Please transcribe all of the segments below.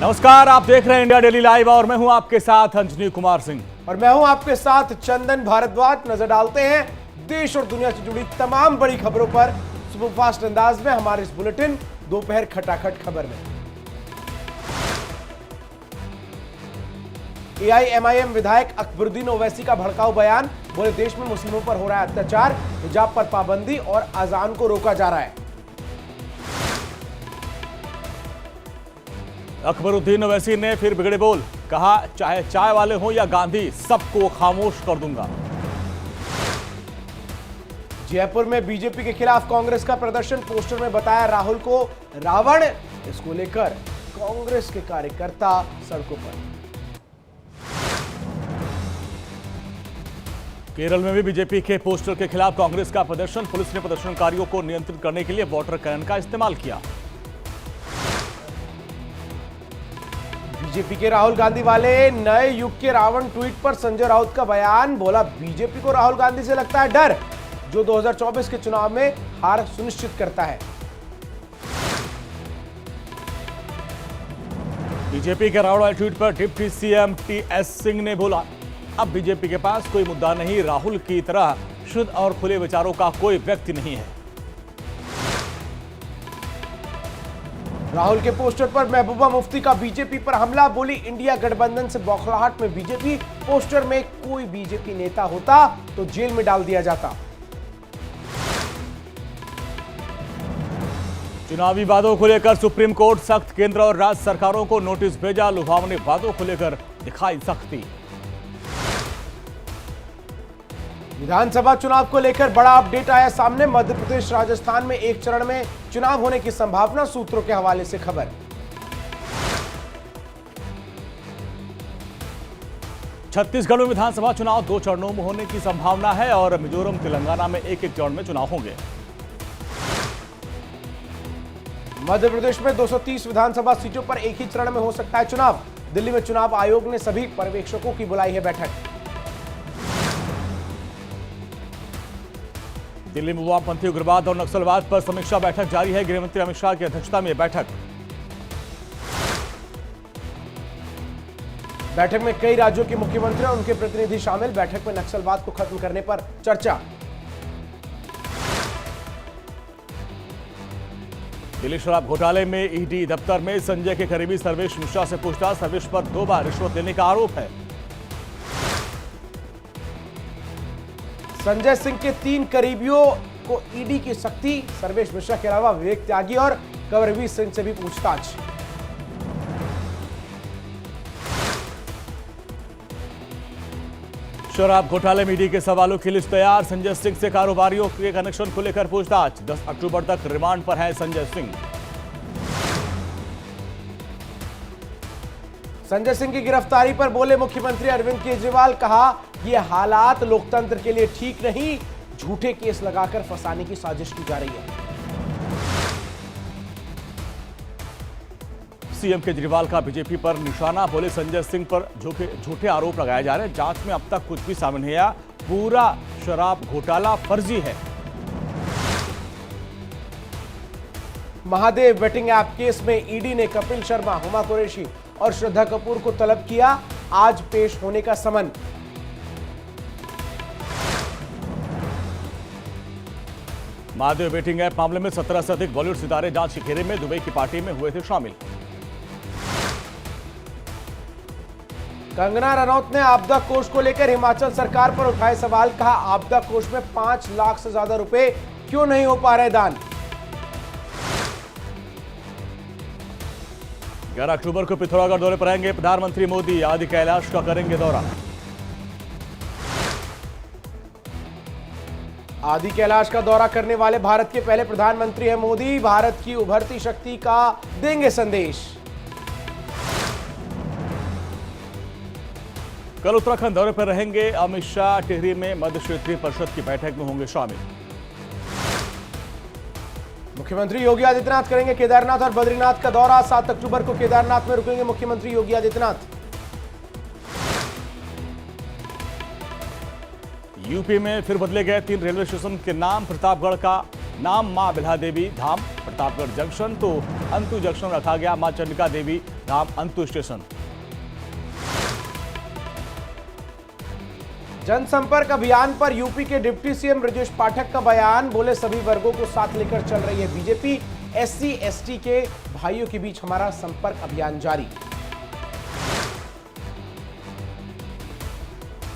नमस्कार, आप देख रहे हैं इंडिया डेली लाइव और मैं हूं आपके साथ अंजनी कुमार सिंह और मैं हूं आपके साथ चंदन भारद्वाज। नजर डालते हैं देश और दुनिया से जुड़ी तमाम बड़ी खबरों पर सुपरफास्ट अंदाज में हमारे इस बुलेटिन दोपहर खटाखट खबर में। एआईएमआईएम विधायक अकबरुद्दीन ओवैसी का भड़काऊ बयान, बोले देश में मुस्लिमों पर हो रहा है अत्याचार, हिजाब पर पाबंदी और अजान को रोका जा रहा है। अकबरुद्दीन ओवैसी ने फिर बिगड़े बोल, कहा चाहे चाय वाले हों या गांधी, सबको खामोश कर दूंगा। जयपुर में बीजेपी के खिलाफ कांग्रेस का प्रदर्शन, पोस्टर में बताया राहुल को रावण। इसको लेकर कांग्रेस के कार्यकर्ता सड़कों पर। केरल में भी बीजेपी के पोस्टर के खिलाफ कांग्रेस का प्रदर्शन, पुलिस ने प्रदर्शनकारियों को नियंत्रित करने के लिए वाटर कैनन का इस्तेमाल किया। बीजेपी के राहुल गांधी वाले नए युग के रावण ट्वीट पर संजय राउत का बयान, बोला बीजेपी को राहुल गांधी से लगता है डर, जो 2024 के चुनाव में हार सुनिश्चित करता है। बीजेपी के रावण वाले ट्वीट पर डिप्टी सीएम टीएस सिंह ने बोला, अब बीजेपी के पास कोई मुद्दा नहीं, राहुल की तरह शुद्ध और खुले विचारों का कोई व्यक्ति नहीं है। राहुल के पोस्टर पर महबूबा मुफ्ती का बीजेपी पर हमला, बोली इंडिया गठबंधन से बौखलाहट में बीजेपी, पोस्टर में कोई बीजेपी नेता होता तो जेल में डाल दिया जाता। चुनावी वादों को लेकर सुप्रीम कोर्ट सख्त, केंद्र और राज्य सरकारों को नोटिस भेजा, लुभावने वादों को लेकर दिखाई सख्ती। विधानसभा चुनाव को लेकर बड़ा अपडेट आया सामने, मध्य प्रदेश राजस्थान में एक चरण में चुनाव होने की संभावना, सूत्रों के हवाले से खबर। छत्तीसगढ़ में विधानसभा चुनाव 2 चरणों में होने की संभावना है और मिजोरम, तेलंगाना में एक चरण में चुनाव होंगे। मध्य प्रदेश में 230 विधानसभा सीटों पर एक ही चरण में हो सकता है चुनाव। दिल्ली में चुनाव आयोग ने सभी पर्यवेक्षकों की बुलाई है बैठक। दिल्ली में वामपंथी उग्रवाद और नक्सलवाद पर समीक्षा बैठक जारी है, गृहमंत्री अमित शाह की अध्यक्षता में बैठक। बैठक में कई राज्यों के मुख्यमंत्री और उनके प्रतिनिधि शामिल, बैठक में नक्सलवाद को खत्म करने पर चर्चा। दिल्ली शराब घोटाले में ईडी दफ्तर में संजय के करीबी सर्वेश मिश्रा से पूछताछ, सर्वेश पर 2 बार रिश्वत लेने का आरोप है। संजय सिंह के 3 करीबियों को ईडी की सख्ती, सर्वेश मिश्रा के अलावा विवेक त्यागी और कवरवीर सिंह से भी पूछताछ। शराब घोटाले में ईडी के सवालों की लिस्ट तैयार, संजय सिंह से कारोबारियों के कनेक्शन को लेकर पूछताछ, 10 अक्टूबर तक रिमांड पर है संजय सिंह। संजय सिंह की गिरफ्तारी पर बोले मुख्यमंत्री अरविंद केजरीवाल, कहा ये हालात लोकतंत्र के लिए ठीक नहीं, झूठे केस लगाकर फंसाने की साजिश की जा रही है। सीएम केजरीवाल का बीजेपी पर निशाना, बोले संजय सिंह पर झूठे आरोप लगाए जा रहे हैं, जांच में अब तक कुछ भी सामने नहीं आया, पूरा शराब घोटाला फर्जी है। महादेव बेटिंग ऐप केस में ईडी ने कपिल शर्मा, हुमा कुरैशी और श्रद्धा कपूर को तलब किया, आज पेश होने का समन। महादेव बेटिंग ऐप मामले में 17 से अधिक बॉलीवुड सितारे जांच के घेरे में दुबई की पार्टी में हुए थे शामिल। कंगना रनौत ने आपदा कोष को लेकर हिमाचल सरकार पर उठाए सवाल, कहा आपदा कोष में 5 लाख से ज्यादा रुपए क्यों नहीं हो पा रहे दान। 11 अक्टूबर को पिथौरागढ़ दौरे पर आएंगे प्रधानमंत्री मोदी, आदि कैलाश का करेंगे दौरा। आदि कैलाश का दौरा करने वाले भारत के पहले प्रधानमंत्री हैं मोदी, भारत की उभरती शक्ति का देंगे संदेश। कल उत्तराखंड दौरे पर रहेंगे अमित शाह, टिहरी में मध्य क्षेत्रीय परिषद की बैठक में होंगे शामिल। मुख्यमंत्री योगी आदित्यनाथ करेंगे केदारनाथ और बद्रीनाथ का दौरा, 7 अक्टूबर को केदारनाथ में रुकेंगे मुख्यमंत्री योगी आदित्यनाथ। यूपी में फिर बदले गए 3 रेलवे स्टेशन के नाम, प्रतापगढ़ का नाम मां बिल्हा देवी धाम प्रतापगढ़ जंक्शन तो अंतु जंक्शन रखा गया मां चंडिका देवी नाम अंतु स्टेशन। जनसंपर्क अभियान पर यूपी के डिप्टी सीएम ब्रजेश पाठक का बयान, बोले सभी वर्गों को साथ लेकर चल रही है बीजेपी, एससी एसटी के भाइयों के बीच हमारा संपर्क अभियान जारी।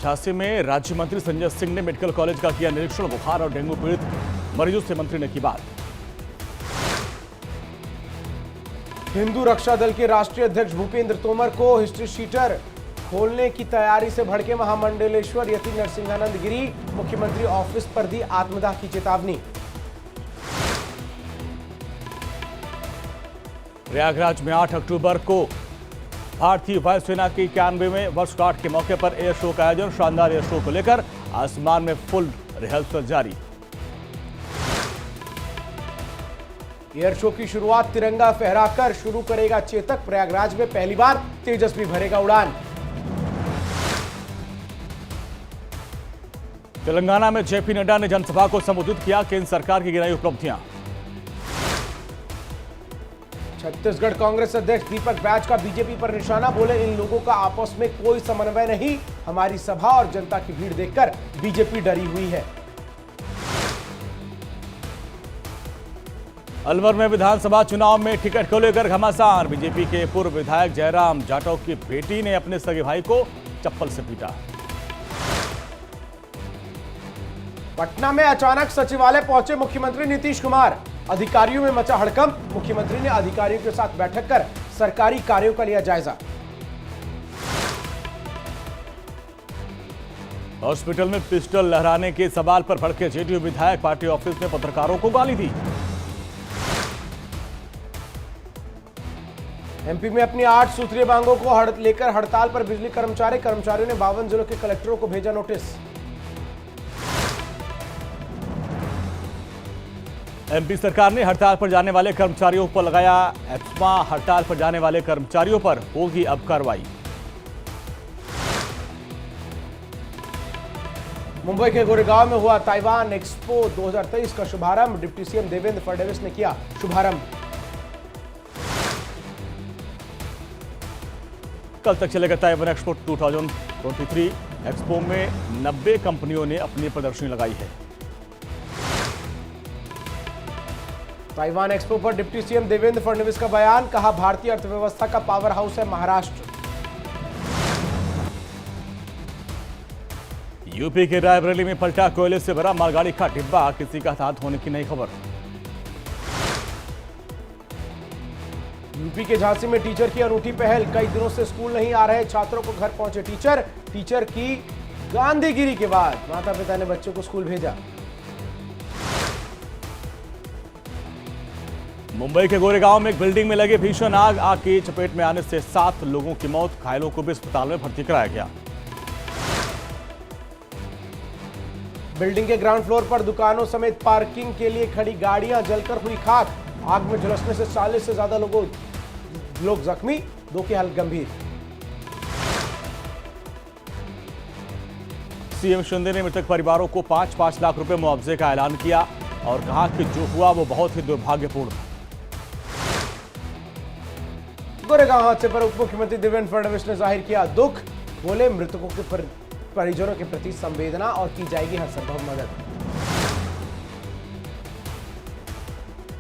झांसी में राज्य मंत्री संजय सिंह ने मेडिकल कॉलेज का किया निरीक्षण, बुखार और डेंगू पीड़ित मरीजों से मंत्री ने की बात। हिंदू रक्षा दल के राष्ट्रीय अध्यक्ष भूपेंद्र तोमर को हिस्ट्री शीटर खोलने की तैयारी से भड़के महामंडलेश्वर यति नरसिंहानंद गिरी, मुख्यमंत्री ऑफिस पर दी आत्मदाह की चेतावनी। प्रयागराज में 8 अक्टूबर को भारतीय वायुसेना की 91वें वर्षगांठ के मौके पर एयर शो का आयोजन, शानदार एयर शो को लेकर आसमान में फुल रिहर्सल जारी। एयर शो की शुरुआत तिरंगा फहराकर शुरू करेगा चेतक, प्रयागराज में पहली बार तेजस भी भरेगा उड़ान। तेलंगाना में जेपी नड्डा ने जनसभा को संबोधित किया, केंद्र सरकार की गिनाई उपलब्धियां। छत्तीसगढ़ कांग्रेस अध्यक्ष दीपक बैज का बीजेपी पर निशाना, बोले इन लोगों का आपस में कोई समन्वय नहीं, हमारी सभा और जनता की भीड़ देखकर बीजेपी डरी हुई है। अलवर में विधानसभा चुनाव में टिकट को लेकर घमासान, बीजेपी के पूर्व विधायक जयराम जाटव की बेटी ने अपने सगे भाई को चप्पल से पीटा। पटना में अचानक सचिवालय पहुंचे मुख्यमंत्री नीतीश कुमार, अधिकारियों में मचा हड़कंप, मुख्यमंत्री ने अधिकारियों के साथ बैठक कर सरकारी कार्यों का लिया जायजा। हॉस्पिटल में पिस्टल लहराने के सवाल पर भड़के जेडीयू विधायक, पार्टी ऑफिस में पत्रकारों को गाली दी। एमपी में अपनी 8 सूत्रीय मांगों को लेकर हड़ताल पर बिजली कर्मचारियों ने 52 जिलों के कलेक्टरों को भेजा नोटिस। एमपी सरकार ने हड़ताल पर जाने वाले कर्मचारियों पर लगाया एप्समा, हड़ताल पर जाने वाले कर्मचारियों पर होगी अब कार्रवाई। मुंबई के गोरेगांव में हुआ ताइवान एक्सपो 2023 का शुभारंभ, डिप्टी सीएम देवेंद्र फडणवीस ने किया शुभारंभ। कल तक चलेगा ताइवान एक्सपो 2023। एक्सपो में 90 कंपनियों ने अपनी प्रदर्शनी लगाई है। ताइवान एक्सपो पर डिप्टी सीएम देवेंद्र फडणवीस का बयान, कहा भारतीय अर्थव्यवस्था का पावर हाउस है महाराष्ट्र। यूपी के रायबरेली में पलटा कोयले से भरा मालगाड़ी का डिब्बा, किसी का हताहत होने की नई खबर। यूपी के झांसी में टीचर की अनूठी पहल, कई दिनों से स्कूल नहीं आ रहे छात्रों को घर पहुंचे टीचर की गांधीगिरी के बाद माता पिता ने बच्चों को स्कूल भेजा। मुंबई के गोरेगांव में एक बिल्डिंग में लगी भीषण आग की चपेट में आने से 7 लोगों की मौत, घायलों को भी अस्पताल में भर्ती कराया गया। बिल्डिंग के ग्राउंड फ्लोर पर दुकानों समेत पार्किंग के लिए खड़ी गाड़ियां जलकर हुई खाक, आग में झुलसने से 40 से ज्यादा लोग जख्मी, 2 की हालत गंभीर। सीएम शिंदे ने मृतक परिवारों को 5-5 लाख रुपए मुआवजे का ऐलान किया और कहा कि जो हुआ वो बहुत ही दुर्भाग्यपूर्ण था। गोरेगांव हादसे पर उप मुख्यमंत्री देवेंद्र फडणवीस ने जाहिर किया दुख, बोले मृतकों के परिजनों के प्रति संवेदना और की जाएगी हर संभव मदद।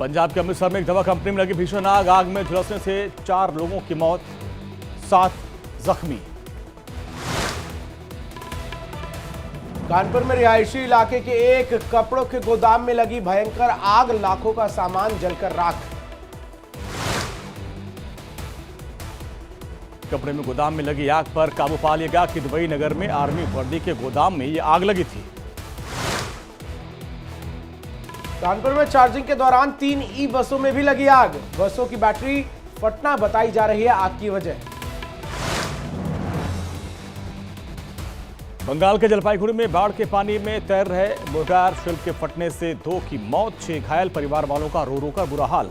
पंजाब के अमृतसर में एक दवा कंपनी में लगी भीषण आग में झुलसने से 4 लोगों की मौत, 7 जख्मी। कानपुर में रिहायशी इलाके के एक कपड़ों के गोदाम में लगी भयंकर आग, लाखों का सामान जलकर राख। कपड़े में गोदाम में लगी आग पर काबू पा लिया गया कि दुबई नगर में आर्मी वर्दी के गोदाम में ये आग लगी थी। कानपुर में चार्जिंग के दौरान 3 ई बसों में भी लगी आग, बसों की बैटरी फटना बताई जा रही है आग की वजह। बंगाल के जलपाईगुड़ी में बाढ़ के पानी में तैर रहे मोटार शिल्प के फटने से 2 की मौत, 6 घायल, परिवार वालों का रो रो कर बुरा हाल।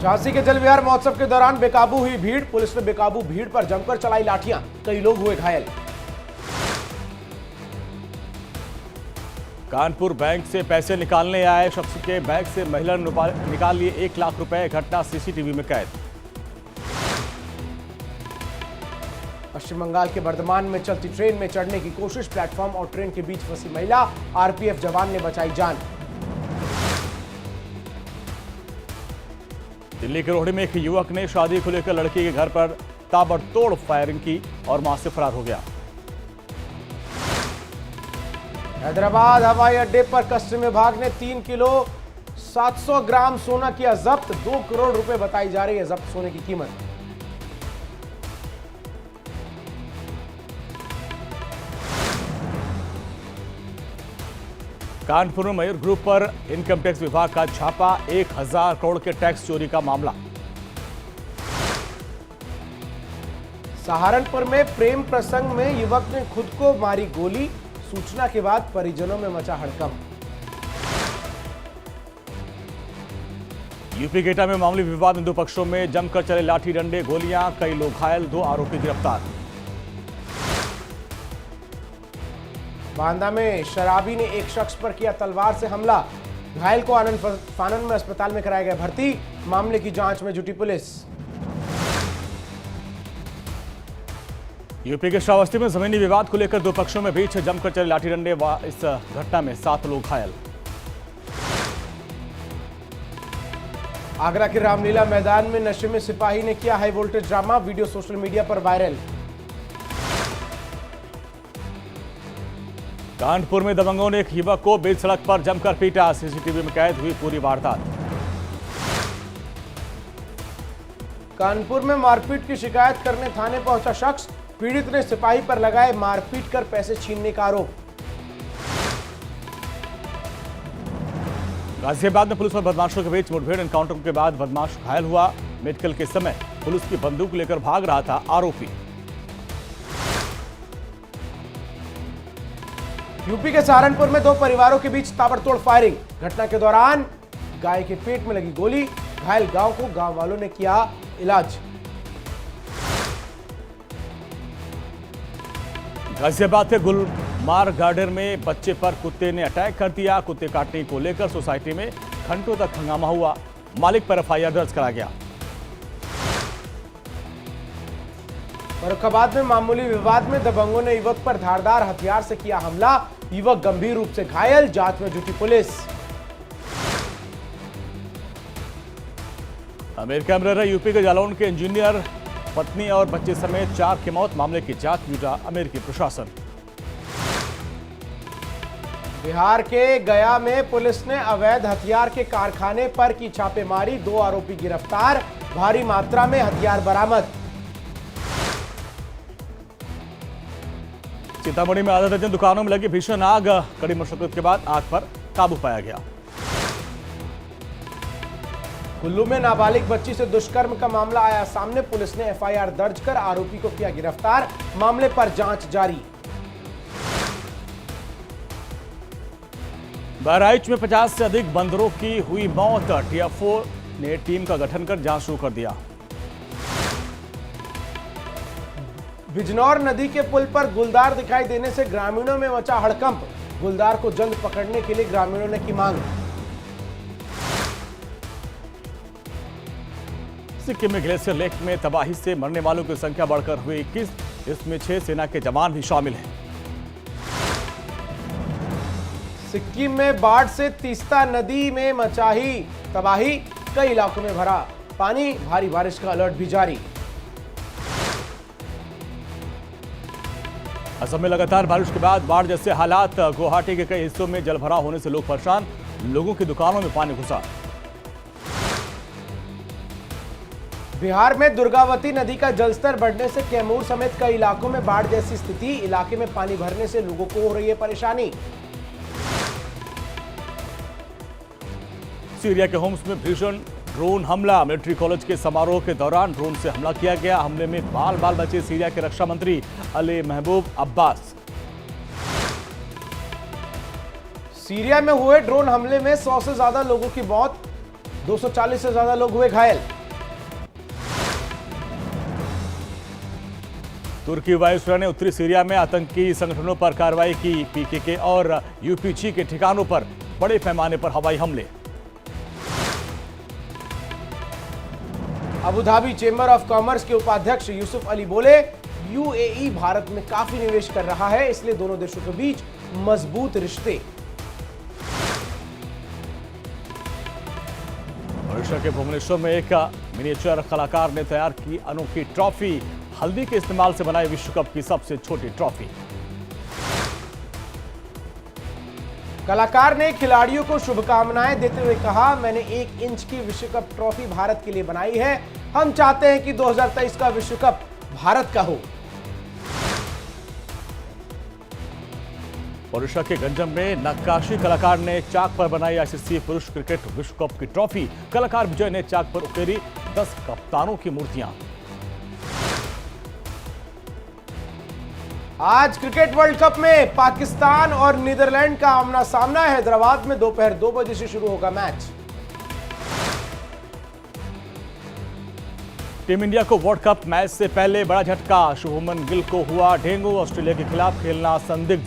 झांसी के जल विहार महोत्सव के दौरान बेकाबू हुई भीड़, पुलिस ने बेकाबू भीड़ पर जमकर चलाई लाठियां, कई लोग हुए घायल। कानपुर बैंक से पैसे निकालने आए शख्स के बैंक से महिला ने निकाल लिए 1 लाख रुपए। घटना सीसीटीवी में कैद। पश्चिम बंगाल के बर्धमान में चलती ट्रेन में चढ़ने की कोशिश, प्लेटफॉर्म और ट्रेन के बीच फंसी महिला, आरपीएफ जवान ने बचाई जान। दिल्ली के रोहड़ी में एक युवक ने शादी को लेकर लड़की के घर पर ताबड़तोड़ फायरिंग की और वहां से फरार हो गया। हैदराबाद हवाई अड्डे पर कस्टम विभाग ने 3 किलो 700 ग्राम सोना किया जब्त। 2 करोड़ रुपए बताई जा रही है जब्त सोने की कीमत। कानपुर में मयूर ग्रुप पर इनकम टैक्स विभाग का छापा, 1000 करोड़ के टैक्स चोरी का मामला। सहारनपुर में प्रेम प्रसंग में युवक ने खुद को मारी गोली, सूचना के बाद परिजनों में मचा हड़कंप। यूपी के एटा में मामूली विवाद में 2 पक्षों में जमकर चले लाठी डंडे, गोलियां, कई लोग घायल, 2 आरोपी गिरफ्तार। बांदा में शराबी ने एक शख्स पर किया तलवार से हमला, घायल को आनंद फानन में अस्पताल में कराया गया भर्ती। मामले की जांच में जुटी पुलिस। यूपी के श्रावस्ती में जमीनी विवाद को लेकर 2 पक्षों में बीच जमकर चले लाठी डंडे, इस घटना में 7 लोग घायल। आगरा के रामलीला मैदान में नशे में सिपाही ने किया high voltage drama, video social media पर वायरल। कानपुर में दबंगों ने एक युवक को बीच सड़क पर जमकर पीटा, सीसीटीवी में कैद हुई पूरी वारदात। कानपुर में मारपीट की शिकायत करने थाने पहुंचा शख्स, पीड़ित ने सिपाही पर लगाए मारपीट कर पैसे छीनने का आरोप। गाजियाबाद में पुलिस और बदमाशों के बीच मुठभेड़, एनकाउंटर के बाद बदमाश घायल हुआ। मेडिकल के समय पुलिस की बंदूक लेकर भाग रहा था आरोपी। यूपी के सहारनपुर में 2 परिवारों के बीच ताबड़तोड़ फायरिंग, घटना के दौरान गाय के पेट में लगी गोली, घायल गांव वालों ने किया इलाज। गाजियाबाद के गुलमार गार्डन में बच्चे पर कुत्ते ने अटैक कर दिया। कुत्ते काटने को लेकर सोसाइटी में घंटों तक हंगामा हुआ, मालिक पर एफआईआर दर्ज करा गया। फर्रुखाबाद में मामूली विवाद में दबंगों ने युवक पर धारदार हथियार से किया हमला, युवक गंभीर रूप से घायल, जांच में जुटी पुलिस। अमेरिका में रह रहे यूपी के जालौन के इंजीनियर, पत्नी और बच्चे समेत 4 की मौत, मामले की जांच में जुटा अमेरिकी प्रशासन। बिहार के गया में पुलिस ने अवैध हथियार के कारखाने पर की छापेमारी, 2 आरोपी गिरफ्तार, भारी मात्रा में हथियार बरामद। सीतामढ़ी में आधा दर्जन दुकानों में लगी भीषण आग, कड़ी मशक्कत के बाद आग पर काबू पाया गया। कुल्लू में नाबालिग बच्ची से दुष्कर्म का मामला आया सामने, पुलिस ने एफआईआर दर्ज कर आरोपी को किया गिरफ्तार, मामले पर जांच जारी। बहराइच में 50 से अधिक बंदरों की हुई मौत, टीएफओ ने टीम का गठन कर जांच शुरू कर दिया। बिजनौर नदी के पुल पर गुलदार दिखाई देने से ग्रामीणों में मचा हड़कंप, गुलदार को जल्द पकड़ने के लिए ग्रामीणों ने की मांग। सिक्किम में ग्लेशियर लेक में तबाही से मरने वालों की संख्या बढ़कर हुई 21, इसमें 6 सेना के जवान भी शामिल हैं। सिक्किम में बाढ़ से तीस्ता नदी में मचाही तबाही, कई इलाकों में भरा पानी, भारी बारिश का अलर्ट भी जारी। असम में लगातार बारिश के बाद बाढ़ जैसे हालात, गुवाहाटी के कई हिस्सों में जलभराव होने से लोग परेशान, लोगों की दुकानों में पानी घुसा। बिहार में दुर्गावती नदी का जलस्तर बढ़ने से कैमूर समेत कई इलाकों में बाढ़ जैसी स्थिति, इलाके में पानी भरने से लोगों को हो रही है परेशानी। सीरिया के होम्स में भीषण ड्रोन हमला, मिलिट्री कॉलेज के समारोह के दौरान ड्रोन से हमला किया गया। हमले में बाल बाल बचे सीरिया के रक्षा मंत्री अली महबूब अब्बास। सीरिया में हुए ड्रोन हमले में 100 से ज्यादा लोगों की मौत, 240 से ज्यादा लोग हुए घायल। तुर्की वायुसेना ने उत्तरी सीरिया में आतंकी संगठनों पर कार्रवाई की। पीकेके और यूपीजी के ठिकानों पर बड़े पैमाने पर हवाई हमले। Abu Dhabi chamber of commerce के उपाध्यक्ष यूसुफ अली बोले, यूएई भारत में काफी निवेश कर रहा है, इसलिए दोनों देशों के बीच मजबूत रिश्ते। ओडिशा के भुवनेश्वर में एक मिनिएचर कलाकार ने तैयार की अनोखी ट्रॉफी। हल्दी के इस्तेमाल से बनाई विश्व कप की सबसे छोटी ट्रॉफी। कलाकार ने खिलाड़ियों को शुभकामनाएं देते हुए कहा, मैंने 1 इंच की विश्व कप ट्रॉफी भारत के लिए बनाई है। हम चाहते हैं कि 2023 का विश्व कप भारत का हो। ओडिशा के गंजम में नक्काशी कलाकार ने चाक पर बनाई आईसीसी पुरुष क्रिकेट विश्व कप की ट्रॉफी। कलाकार विजय ने चाक पर उकेरी 10 कप्तानों की मूर्तियां। आज क्रिकेट वर्ल्ड कप में पाकिस्तान और नीदरलैंड का आमना सामना है। हैदराबाद में दोपहर 2 बजे से शुरू होगा मैच। टीम इंडिया को वर्ल्ड कप मैच से पहले बड़ा झटका। शुभमन गिल को हुआ डेंगू। ऑस्ट्रेलिया के खिलाफ खेलना संदिग्ध।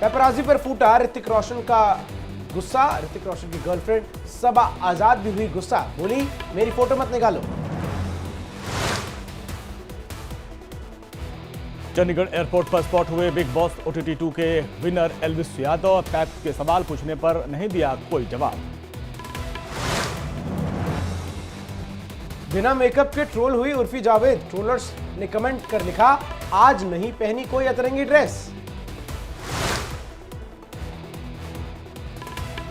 पेपराजी पर फूटा ऋतिक रोशन का गुस्सा। ऋतिक रोशन की गर्लफ्रेंड सबा आजाद भी हुई गुस्सा, बोली मेरी फोटो मत निकालो। चंडीगढ़ एयरपोर्ट पर स्पॉट हुए बिग बॉस OTT 2 के विनर एल्विस यादव। पैप्स के सवाल पूछने पर नहीं दिया कोई जवाब। बिना मेकअप के ट्रोल हुई उर्फी जावेद। ट्रोलर्स ने कमेंट कर लिखा, आज नहीं पहनी कोई अतरंगी ड्रेस।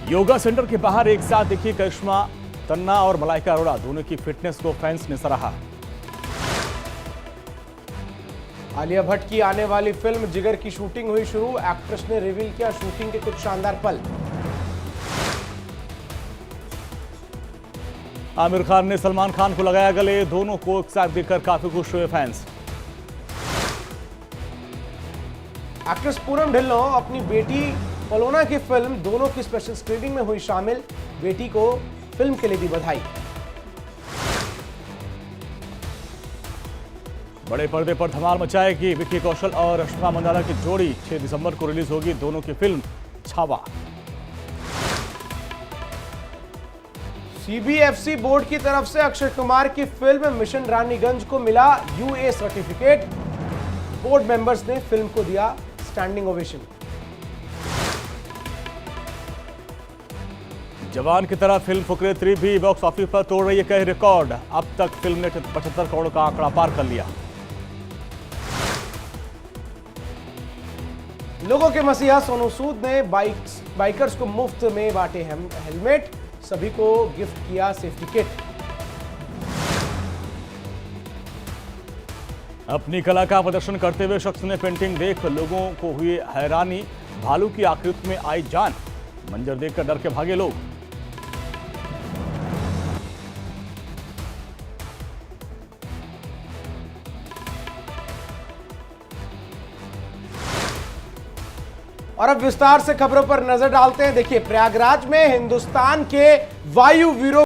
योगा सेंटर के बाहर एक साथ दिखी करिश्मा तन्ना और मलाइका अरोड़ा। दोनों की फिटनेस को फैंस ने सराहा। आलिया भट्ट की आने वाली फिल्म जिगर की शूटिंग हुई शुरू। एक्ट्रेस ने रिवील किया शूटिंग के कुछ शानदार पल। आमिर खान ने सलमान खान को लगाया गले। दोनों को एक साथ देखकर काफी खुश हुए फैंस। एक्ट्रेस पूनम ढिल्लों अपनी बेटी पलोना की फिल्म दोनों की स्पेशल स्क्रीनिंग में हुई शामिल। बेटी को फिल्म के लिए दी बधाई। बड़े पर्दे पर धमाल मचाएगी विक्की कौशल और रश्मिका मंदाना की जोड़ी। 6 दिसंबर को रिलीज होगी दोनों की फिल्म छावा। CBFC बोर्ड की तरफ से अक्षय कुमार की फिल्म मिशन रानीगंज को मिला UA सर्टिफिकेट। बोर्ड मेंबर्स ने फिल्म को दिया स्टैंडिंग ओवेशन। जवान की तरह फिल्म फुकरे 3 भी बॉक्स ऑफिस पर तोड़ रही है कई रिकॉर्ड। अब तक फिल्म ने 75 करोड़ का आंकड़ा पार कर लिया। लोगों के मसीहा सोनू सूद ने बाइकर्स को मुफ्त में बांटे हेलमेट। सभी को गिफ्ट किया सेफ्टी किट। अपनी कला का प्रदर्शन करते हुए शख्स ने पेंटिंग देख लोगों को हुई हैरानी। भालू की आकृति में आई जान। मंजर देखकर डर के भागे लोग। और अब विस्तार से खबरों पर नजर डालते हैं। देखिए, प्रयागराज में हिंदुस्तान के वायु वीरों